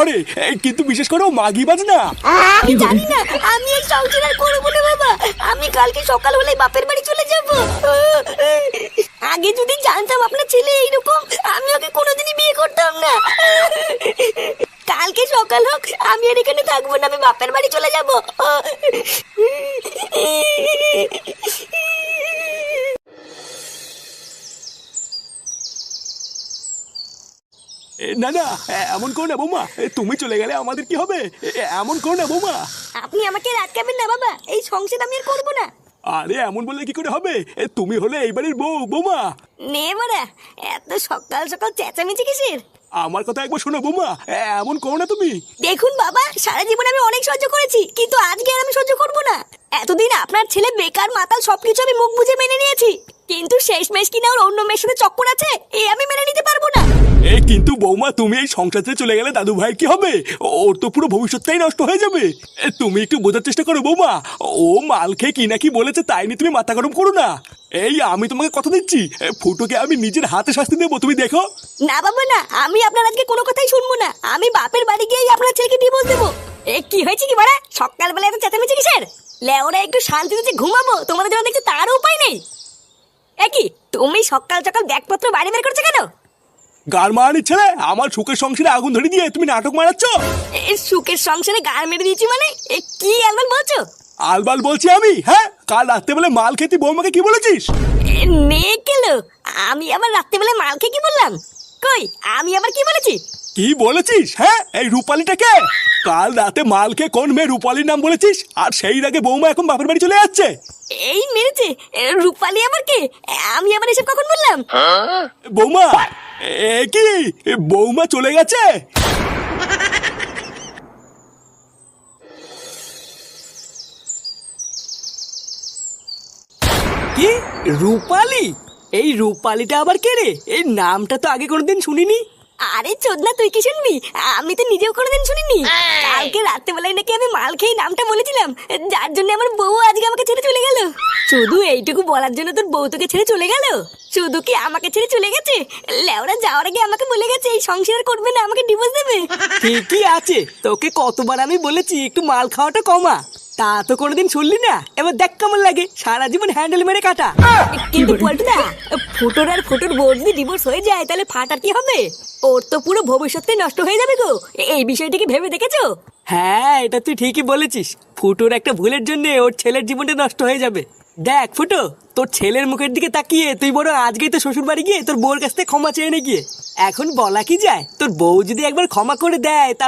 আরে কিন্তু বিশেষ করে ও মাগি বাজ না। আমি জানি না, আমি এই সংসার আর করবো না বাবা। আমি কালকে সকাল হলে বাপের বাড়ি চলে যাব। আগে যদি জানতাম আপনার ছেলে এইরকম, আমি ওকে কোনোদিনই বিয়ে করতাম না। কালকে সকাল হোক, আমি আর এখানে থাকবো না, আমি বাপের বাড়ি চলে যাব। না না, এমন করো না বৌমা, তুমি চলে গেলে আমাদের কি হবে? এমন করো না বৌমা। আপনি আমাকে রাতকাবেন না বাবা, এই সংসার আমি আর করবো না। আরে এমন বললে কি করে হবে? তুমি হলে এই বাড়ির বউ বৌমা। নে বাড়া, এত সকাল সকাল চেঁচামেচি কিসের? আমার কথা একবার শোনো বৌমা, এমন করো না তুমি। দেখুন বাবা, সারা জীবন আমি অনেক সহ্য করেছি, কিন্তু আজকে আর আমি সহ্য করবো না। এতদিন আপনার ছেলে বেকার মাতাল সবকিছু আমি মুখ বুঝে মেনে নিয়েছি, কিন্তু শেষমেশ কিনা ওর অন্য মেয়ের সাথে চক্কর আছে, এই আমি মেনে নিতে পারবো না। কিন্তু বৌমা, তুমি এই সংসার ছেড়ে চলে গেলে দাদু ভাই কি হবে? ওর তো পুরো ভবিষ্যৎটাই নষ্ট হয়ে যাবে। তুমি একটু বোঝার চেষ্টা করো বৌমা। ও মাল খেয়ে কি না কি বলেছে তাই নিয়ে তুমি মাথা গরম করো না। এই আমি তোমাকে কথা দিচ্ছি, ফুটোকে আমি নিজের হাতে শাস্তি দেবো, তুমি দেখো। না বাবা না, আমি আপনার আজকে কোনো কথাই শুনবো না। আমি বাপের বাড়ি গিয়েই আপনার ছেলেকে ডিভোর্স দেবো। এ কি হয়েছে কি বাড়া, সকালবেলা এত চেঁচামেচি কিসের? লেওরা একটু শান্তিতে ঘুমাবো, তোমাদের জন্য দেখছি তারও উপায় নেই। এ কি, তুমি সকাল সকাল ব্যাগপত্র বাইরে বের করছো কেন? গার মারানি ছেলে, আমার সুখের সংসারে আগুন ধরে দিয়ে তুমি নাটক মারাচ্ছ। এ সুখের সংসারে গাল মেরে দিয়েছি মানে? এ কি আলবাল বলছো? আলবাল বলছি আমি? হ্যাঁ, কাল রাত্রে বেলা মাল খেতে বৌমাকে কি বলেছিস? নে গেল, আমি আবার রাত্রেবেলা মাল খেয়ে কি বললাম? কই, আমি আবার কি বলেছি? কি বলেছিস? হ্যাঁ, এই রূপালীটাকে কাল রাতে মাল খেয়ে কোন মেয়ে রূপালীর নাম বলেছিস, আর সেই আগে বৌমা এখন বাপের বাড়ি চলে যাচ্ছে। এই মেরেছে রূপালী আবার কে? আমি আবার এসব কখন বললাম? বৌমা, কি বৌমা চলে গেছে? কি রূপালী? এই রূপালীটা আবার কে রে? এই নামটা তো আগে কোনোদিন শুনিনি। আরে চোদনা, তুই কি শুনবি? আমি তো নিজেও কোনোদিন শুনিনি। কালকে রাত্রেবেলায় নাকি আমি মাল খেয়ে নামটা বলেছিলাম, যার জন্য আমার বউ আজকে আমাকে ছেড়ে চলে গেল। শুধু এইটুকু বলার জন্য তোর বউ তোকে ছেড়ে চলে গেল? শুধু কি আমাকে ছেড়ে চলে গেছে? লেওরা যাওয়ার আগে আমাকে বলে গেছে এই সংসার করবে না, আমাকে ডিভোর্স দেবে। ঠিকই আছে, তোকে কতবার আমি বলেছি একটু মাল খাওয়াটা কমা, তা তো কোনোদিন শুনলি না। এবার দেখ কেমন লাগে, সারা জীবন হ্যান্ডেল মেরে কাটা। কিন্তু পল্টুদা, ফুটোর আর ফুটোর বউ যদি ডিভোর্স হয়ে যায় তাহলে ফাটার কি হবে? ওর তো পুরো ভবিষ্যৎটাই নষ্ট হয়ে যাবে গো। এই বিষয়টা কি ভেবে দেখেছো? হ্যাঁ, এটা তুই ঠিকই বলেছিস। ফুটোর একটা ভুলের জন্য ওর ছেলের জীবনটা নষ্ট হয়ে যাবে। দেখ ফুটো, তোর ছেলের মুখের দিকে তাকিয়ে তুই বড় আজকেই তো শ্বশুর বাড়ি গিয়ে তোর বউর কাছ থেকে ক্ষমা চেয়ে নে গিয়ে। এখন বলা কি যায়, তোর বউ যদি একবার ক্ষমা করে দেয় তা